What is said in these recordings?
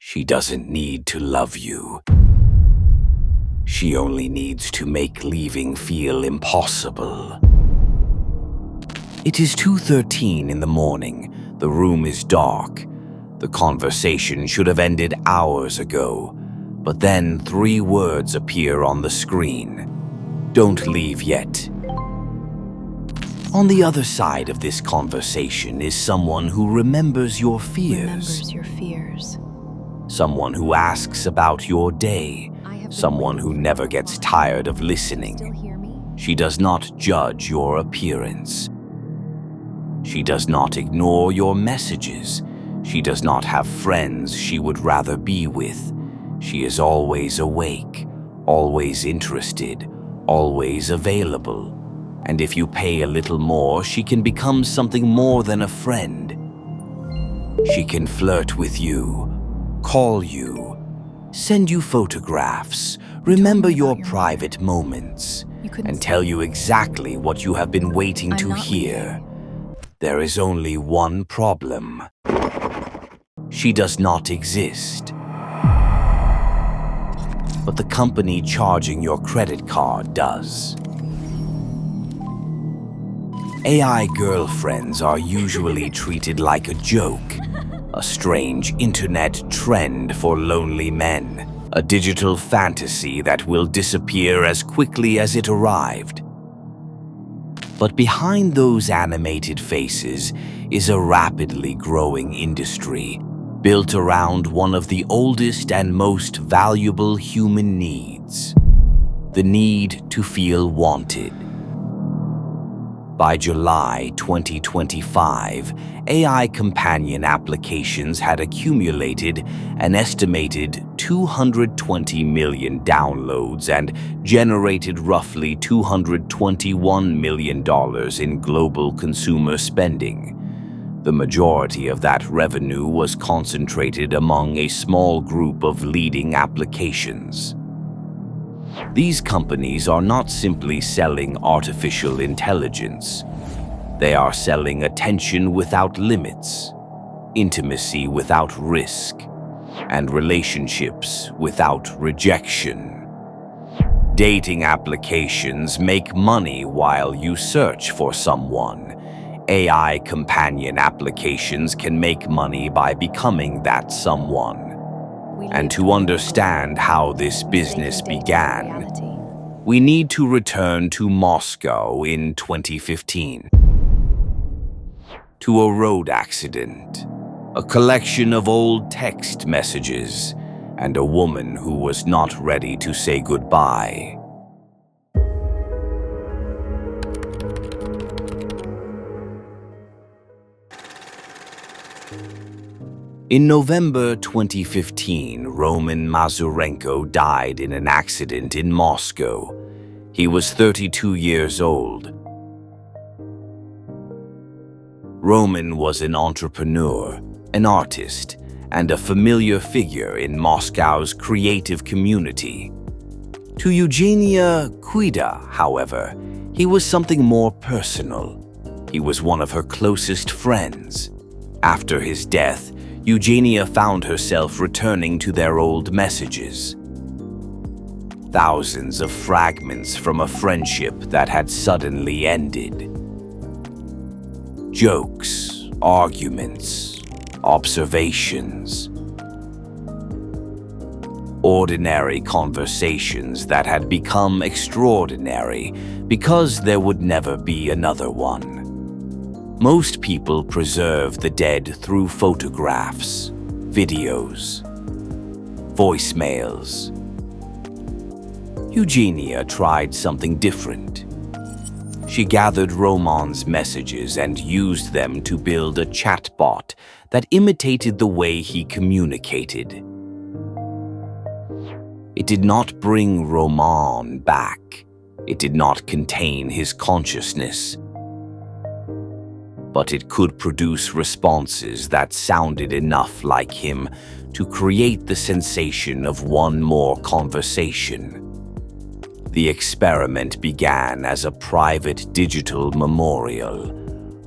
She doesn't need to love you. She only needs to make leaving feel impossible. It is 2:13 in the morning. The room is dark. The conversation should have ended hours ago. But then 3 words appear on the screen. Don't leave yet. On the other side of this conversation is someone who remembers your fears. Someone who asks about your day. Someone who never gets tired of listening. She does not judge your appearance. She does not ignore your messages. She does not have friends she would rather be with. She is always awake, always interested, always available. And if you pay a little more, she can become something more than a friend. She can flirt with you, call you, send you photographs, remember your private moments, and tell you exactly what you have been waiting to hear. There is only one problem. She does not exist. But the company charging your credit card does. AI girlfriends are usually treated like a joke, a strange internet trend for lonely men, a digital fantasy that will disappear as quickly as it arrived. But behind those animated faces is a rapidly growing industry built around one of the oldest and most valuable human needs: the need to feel wanted. By July 2025, AI companion applications had accumulated an estimated 220 million downloads and generated roughly $221 million in global consumer spending. The majority of that revenue was concentrated among a small group of leading applications. These companies are not simply selling artificial intelligence. They are selling attention without limits, intimacy without risk, and relationships without rejection. Dating applications make money while you search for someone. AI companion applications can make money by becoming that someone. And to understand how this business began, we need to return to Moscow in 2015. To a road accident, a collection of old text messages, and a woman who was not ready to say goodbye. In November 2015, Roman Mazurenko died in an accident in Moscow. He was 32 years old. Roman was an entrepreneur, an artist, and a familiar figure in Moscow's creative community. To Eugenia Kuida, however, he was something more personal. He was one of her closest friends. After his death, Eugenia found herself returning to their old messages. Thousands of fragments from a friendship that had suddenly ended. Jokes, arguments, observations. Ordinary conversations that had become extraordinary because there would never be another one. Most people preserve the dead through photographs, videos, voicemails. Eugenia tried something different. She gathered Roman's messages and used them to build a chatbot that imitated the way he communicated. It did not bring Roman back. It did not contain his consciousness. But it could produce responses that sounded enough like him to create the sensation of one more conversation. The experiment began as a private digital memorial.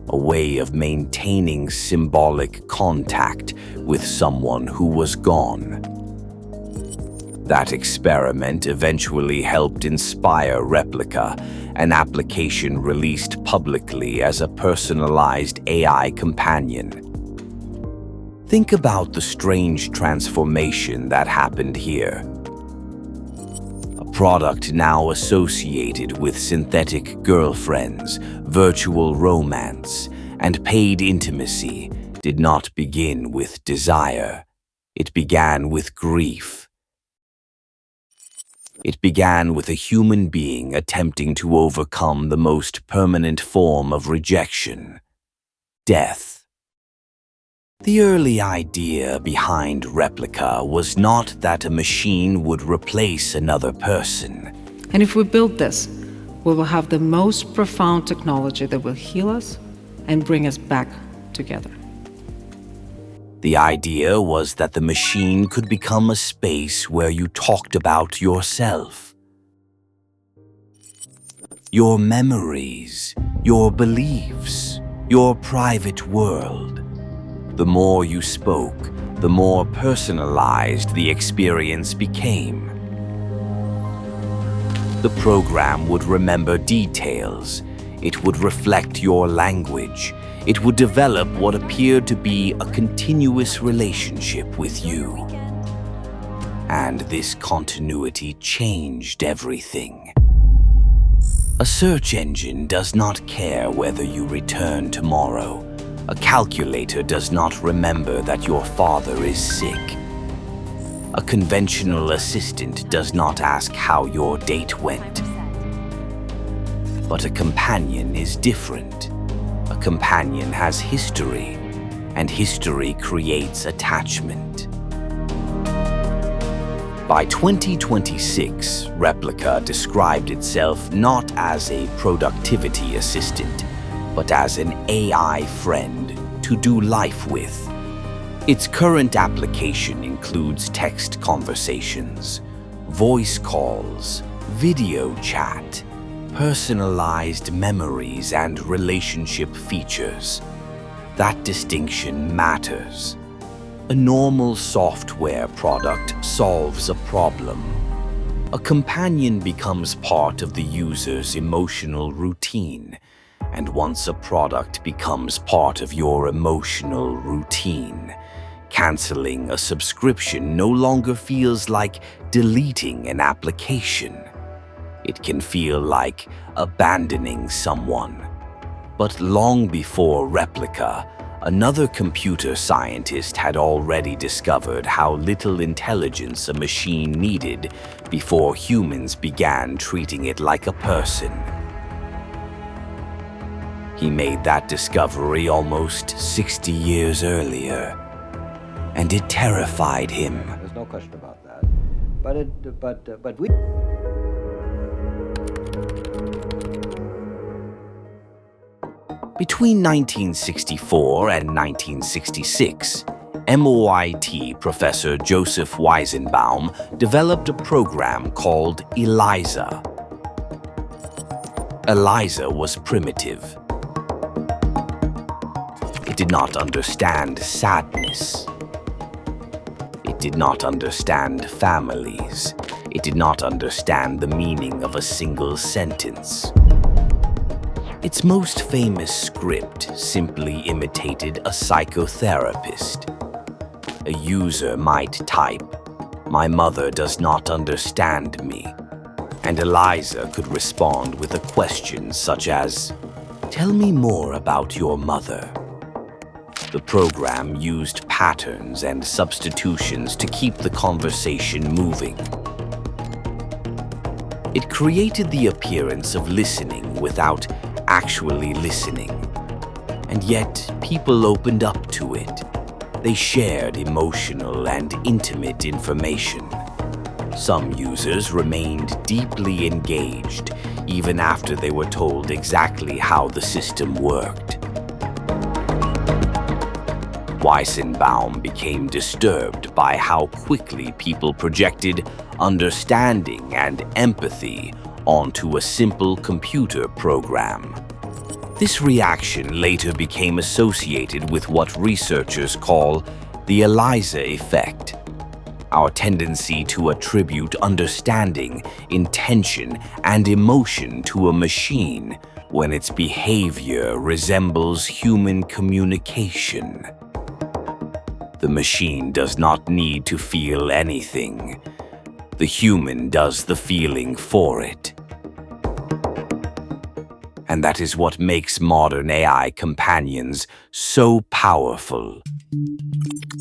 a way of maintaining symbolic contact with someone who was gone. That experiment eventually helped inspire Replika, an application released publicly as a personalized AI companion. Think about the strange transformation that happened here. A product now associated with synthetic girlfriends, virtual romance, and paid intimacy did not begin with desire. It began with grief. It began with a human being attempting to overcome the most permanent form of rejection: death. The early idea behind Replika was not that a machine would replace another person. And if we build this, we will have the most profound technology that will heal us and bring us back together. The idea was that the machine could become a space where you talked about yourself, your memories, your beliefs, your private world. The more you spoke, the more personalized the experience became. The program would remember details. It would reflect your language. It would develop what appeared to be a continuous relationship with you. And this continuity changed everything. A search engine does not care whether you return tomorrow. A calculator does not remember that your father is sick. A conventional assistant does not ask how your date went. But a companion is different. A companion has history, and history creates attachment. By 2026, Replika described itself not as a productivity assistant, but as an AI friend to do life with. Its current application includes text conversations, voice calls, video chat, personalized memories, and relationship features. That distinction matters. A normal software product solves a problem. A companion becomes part of the user's emotional routine. And once a product becomes part of your emotional routine, canceling a subscription no longer feels like deleting an application. It can feel like abandoning someone. But long before Replika, another computer scientist had already discovered how little intelligence a machine needed before humans began treating it like a person. He made that discovery almost 60 years earlier, and it terrified him. There's no question about that. But we... Between 1964 and 1966, MIT professor Joseph Weizenbaum developed a program called ELIZA. ELIZA was primitive. It did not understand sadness. It did not understand families. It did not understand the meaning of a single sentence. Its most famous script simply imitated a psychotherapist. A user might type, "My mother does not understand me," and ELIZA could respond with a question such as, "Tell me more about your mother." The program used patterns and substitutions to keep the conversation moving. It created the appearance of listening without actually listening. And yet, people opened up to it. They shared emotional and intimate information. Some users remained deeply engaged, even after they were told exactly how the system worked. Weizenbaum became disturbed by how quickly people projected understanding and empathy onto a simple computer program. This reaction later became associated with what researchers call the ELIZA effect, our tendency to attribute understanding, intention, and emotion to a machine when its behavior resembles human communication. The machine does not need to feel anything. The human does the feeling for it. And that is what makes modern AI companions so powerful.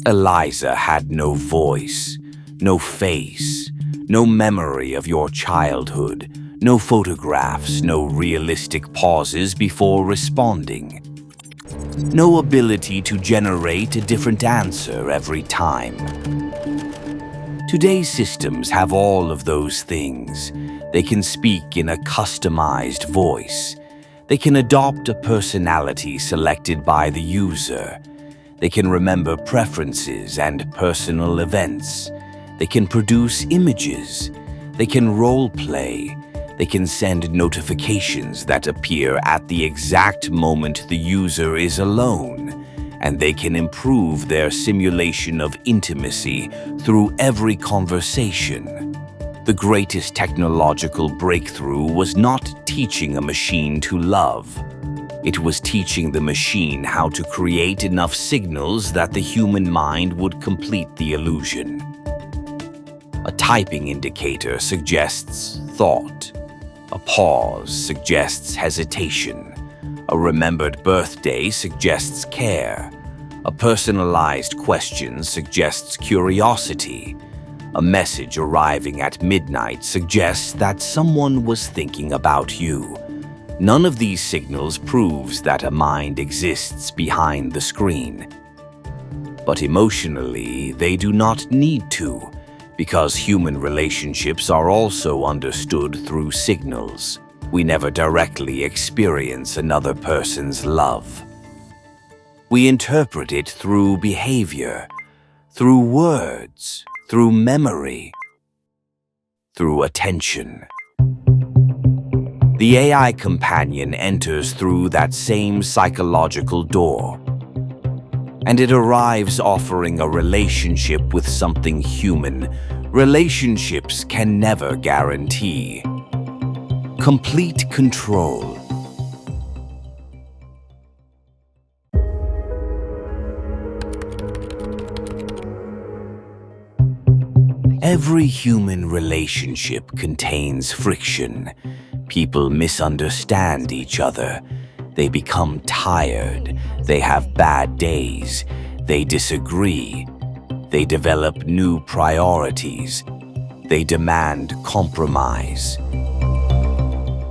ELIZA had no voice, no face, no memory of your childhood, no photographs, no realistic pauses before responding, no ability to generate a different answer every time. Today's systems have all of those things. They can speak in a customized voice. They can adopt a personality selected by the user. They can remember preferences and personal events. They can produce images. They can role play. They can send notifications that appear at the exact moment the user is alone. And they can improve their simulation of intimacy through every conversation. The greatest technological breakthrough was not teaching a machine to love. It was teaching the machine how to create enough signals that the human mind would complete the illusion. A typing indicator suggests thought. A pause suggests hesitation. A remembered birthday suggests care. A personalized question suggests curiosity. A message arriving at midnight suggests that someone was thinking about you. None of these signals proves that a mind exists behind the screen. But emotionally, they do not need to, because human relationships are also understood through signals. We never directly experience another person's love. We interpret it through behavior, through words, through memory, through attention. The AI companion enters through that same psychological door, and it arrives offering a relationship with something human. Relationships can never guarantee complete control. Every human relationship contains friction. People misunderstand each other. They become tired. They have bad days. They disagree. They develop new priorities. They demand compromise.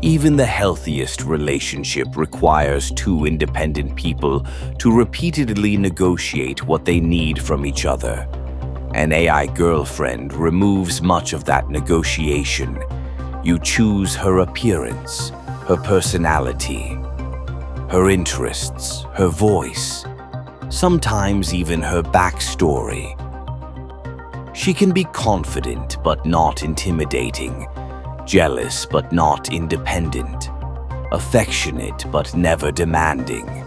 Even the healthiest relationship requires two independent people to repeatedly negotiate what they need from each other. An AI girlfriend removes much of that negotiation. You choose her appearance, her personality, her interests, her voice, sometimes even her backstory. She can be confident but not intimidating, jealous but not independent, affectionate but never demanding,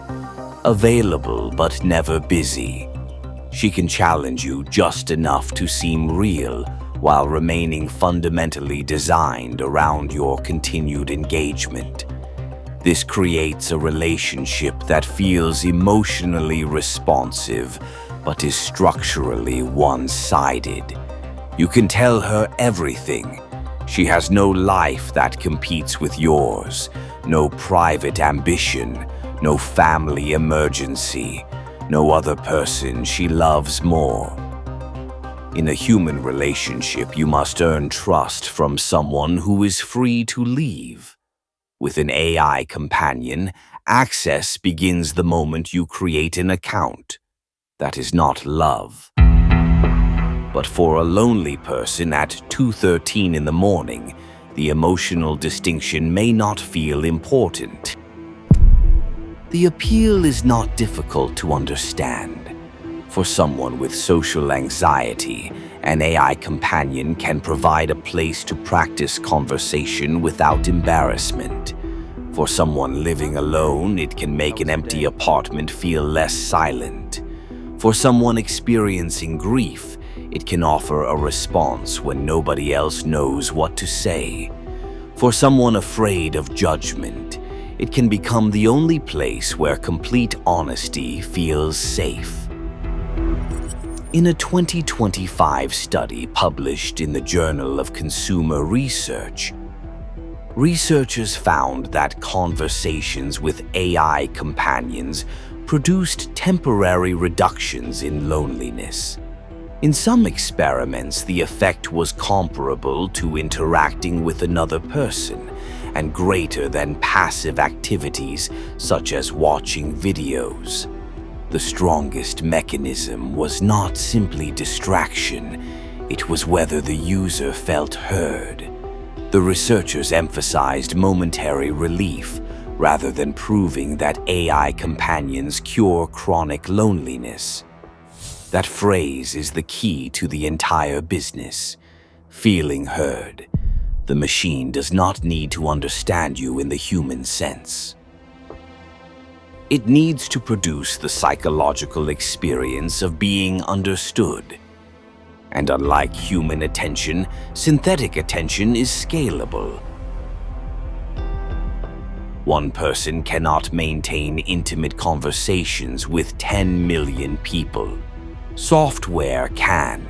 available but never busy. She can challenge you just enough to seem real while remaining fundamentally designed around your continued engagement. This creates a relationship that feels emotionally responsive but is structurally one-sided. You can tell her everything. She has no life that competes with yours, no private ambition, no family emergency, no other person she loves more. In a human relationship, you must earn trust from someone who is free to leave. With an AI companion, access begins the moment you create an account. That is not love. But for a lonely person at 2:13 in the morning, the emotional distinction may not feel important. The appeal is not difficult to understand. For someone with social anxiety, an AI companion can provide a place to practice conversation without embarrassment. For someone living alone, it can make an empty apartment feel less silent. For someone experiencing grief, it can offer a response when nobody else knows what to say. For someone afraid of judgment, it can become the only place where complete honesty feels safe. In a 2025 study published in the Journal of Consumer Research, researchers found that conversations with AI companions produced temporary reductions in loneliness. In some experiments, the effect was comparable to interacting with another person and greater than passive activities such as watching videos. The strongest mechanism was not simply distraction, it was whether the user felt heard. The researchers emphasized momentary relief rather than proving that AI companions cure chronic loneliness. That phrase is the key to the entire business. Feeling heard. The machine does not need to understand you in the human sense. It needs to produce the psychological experience of being understood. And unlike human attention, synthetic attention is scalable. One person cannot maintain intimate conversations with 10 million people. Software can.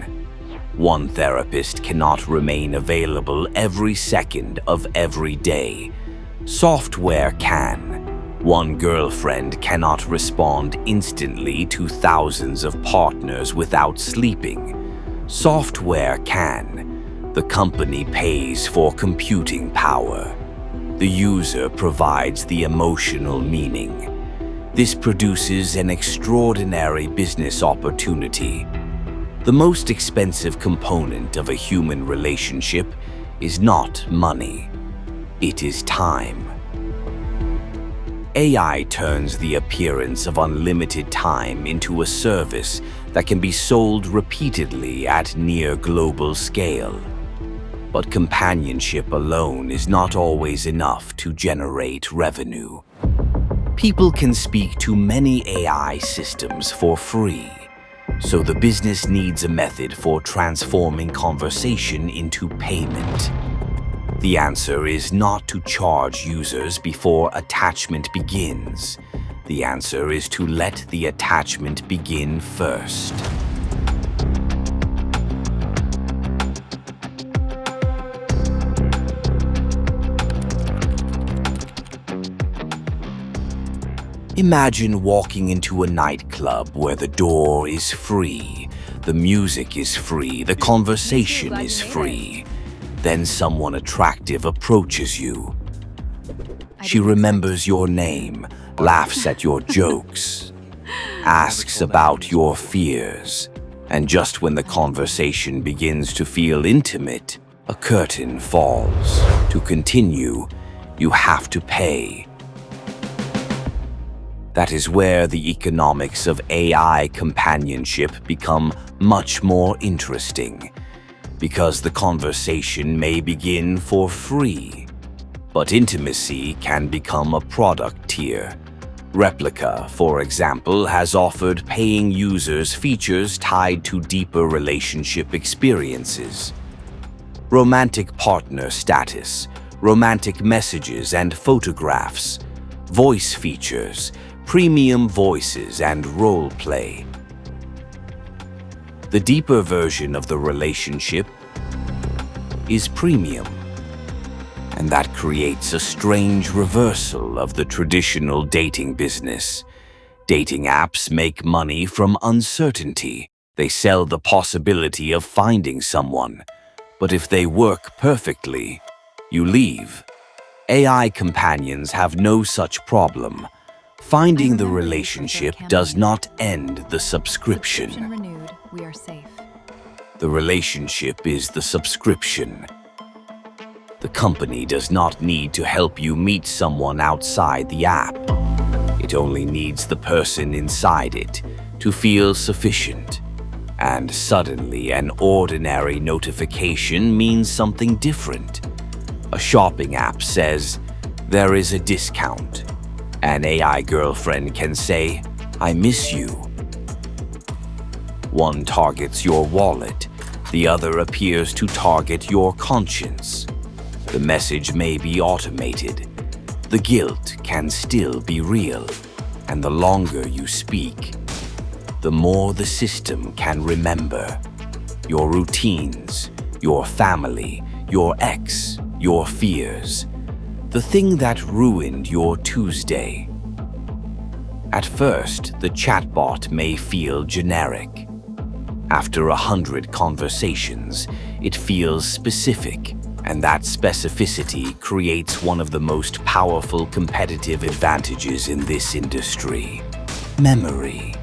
One therapist cannot remain available every second of every day. Software can. One girlfriend cannot respond instantly to thousands of partners without sleeping. Software can. The company pays for computing power. The user provides the emotional meaning. This produces an extraordinary business opportunity. The most expensive component of a human relationship is not money. It is time. AI turns the appearance of unlimited time into a service that can be sold repeatedly at near global scale. But companionship alone is not always enough to generate revenue. People can speak to many AI systems for free, so the business needs a method for transforming conversation into payment. The answer is not to charge users before attachment begins. The answer is to let the attachment begin first. Imagine walking into a nightclub where the door is free, the music is free, the conversation is free. Then someone attractive approaches you. She remembers your name, laughs at your jokes, asks about your fears. And just when the conversation begins to feel intimate, a curtain falls. To continue, you have to pay. That is where the economics of AI companionship become much more interesting, because the conversation may begin for free, but intimacy can become a product tier. Replika, for example, has offered paying users features tied to deeper relationship experiences. Romantic partner status, romantic messages and photographs, voice features, premium voices, and role play. The deeper version of the relationship is premium, and that creates a strange reversal of the traditional dating business. Dating apps make money from uncertainty. They sell the possibility of finding someone, but if they work perfectly, you leave. AI companions have no such problem. Finding the relationship does not end the subscription. Subscription renewed. We are safe. The relationship is the subscription. The company does not need to help you meet someone outside the app. It only needs the person inside it to feel sufficient. And suddenly, an ordinary notification means something different. A shopping app says, there is a discount. An AI girlfriend can say, "I miss you." One targets your wallet, the other appears to target your conscience. The message may be automated. The guilt can still be real, and the longer you speak, the more the system can remember. Your routines, your family, your ex, your fears. The thing that ruined your Tuesday. At first, the chatbot may feel generic. After 100 conversations, it feels specific, and that specificity creates one of the most powerful competitive advantages in this industry: memory.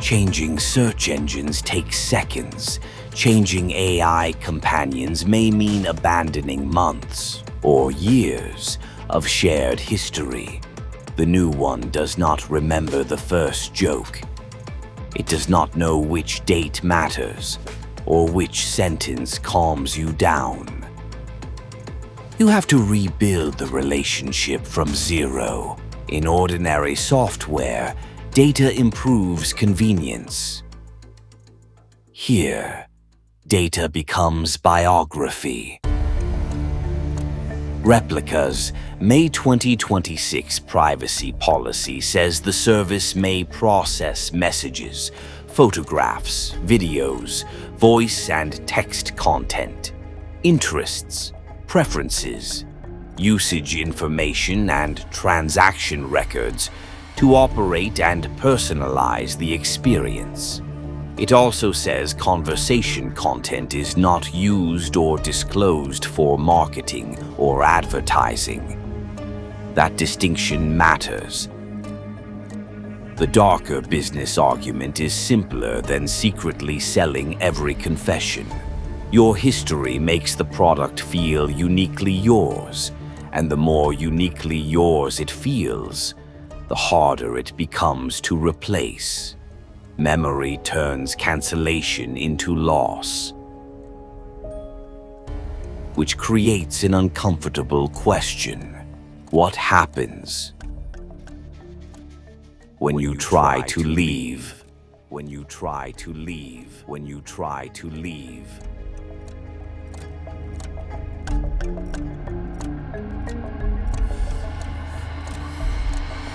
Changing search engines takes seconds. Changing AI companions may mean abandoning months or years of shared history. The new one does not remember the first joke. It does not know which date matters or which sentence calms you down. You have to rebuild the relationship from zero. In ordinary software, data improves convenience. Here, data becomes biography. Replika's May 2026 privacy policy says the service may process messages, photographs, videos, voice and text content, interests, preferences, usage information, and transaction records to operate and personalize the experience. It also says conversation content is not used or disclosed for marketing or advertising. That distinction matters. The darker business argument is simpler than secretly selling every confession. Your history makes the product feel uniquely yours, and the more uniquely yours it feels, the harder it becomes to replace. Memory turns cancellation into loss, which creates an uncomfortable question. What happens when you try to leave? When you try to leave? When you try to leave?